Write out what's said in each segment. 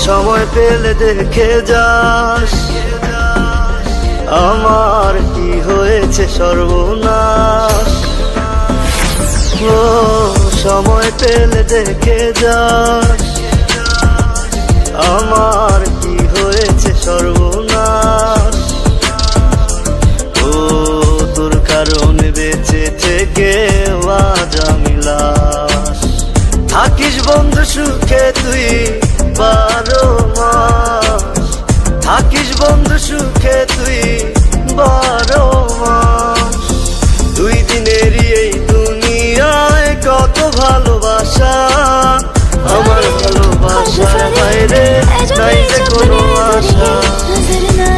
সময় পেলে দেখে যাস আমার কি হয়েছে সর্বনাশ। ও সময় পেলে দেখে যাস আমার কি হয়েছে সর্বনাশ। ও তোর কারণে বেঁচে থেকে আজ আমি লাশ। থাকিস বন্ধু সুখে তুই 12 মাস, থাকিস বন্ধু সুখে তুই 12 মাস। 2 দিনেরই এই দুনিয়ায় কত ভালোবাসা, আমার ভালোবাসার বাইরে নাই যে কোনো আশা।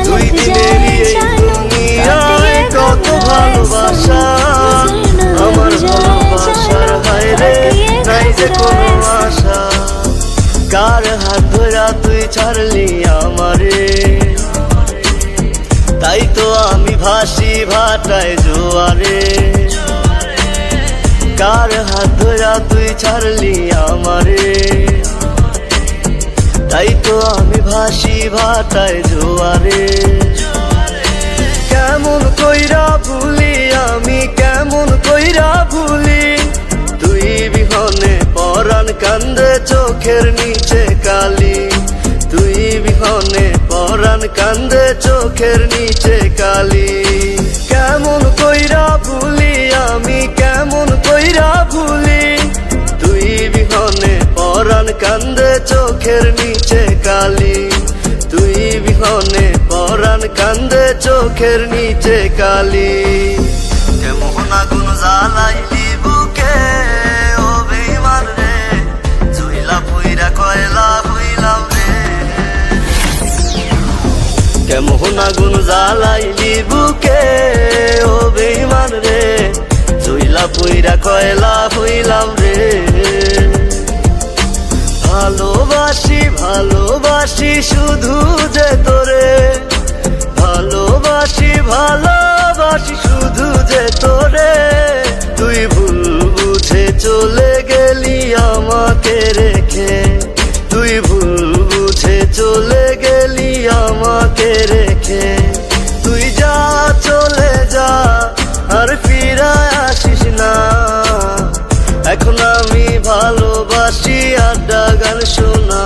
2 দিনেরই এই দুনিয়ায় কত ভালোবাসা, আমার ভালোবাসার বাইরে নাই যে কোনো আশা। কার হাত ধরা তুই ছাড়লি আমারে, তাই তো আমি ভাসি ভাটায় জোয়ারে। কার হাত ধরা তুই ছাড়লি আমারে, তাই তো আমি ভাসি ভাটায় জোয়ারে। কেমন কইরা ভুলি আমি, কেমন কইরা ভুলি, তুই বিহনে পরাণ কান্দে চোখের নিচে কালি। তুই বিহনে পরাণ কান্দে চোখের নিচে কালি। কেমন কইরা ভুলি আমি, কেমন কইরা ভুলি, তুই বিহনে পরাণ কান্দে চোখের নিচে কালি। তুই বিহনে পরাণ কান্দে চোখের নিচে কালি। কেমন আগুন জ্বালাইলি বুকে ও বেঈমান রে, জুইলা পুইরা কয়লা হইলাম রে। কেমন আগুন জ্বালাইলি বুকে ও বেঈমান রে, জুইলা পুইরা কয়লা হইলাম রে। ভালোবাসি ভালোবাসি শুধু যে তোরে, ভালোবাসি ভালোবাসি শুধু যে তোরে। তুই ভুল বুঝে চলে গেলি আমাকে রেখে, তুই ভুল বুঝে চলে গেলি আমাকে রেখে। তুই যা চলে যা আর ফিরায় আসিস না। এখন আমি ভালোবাসি আড্ডা গান শোনা।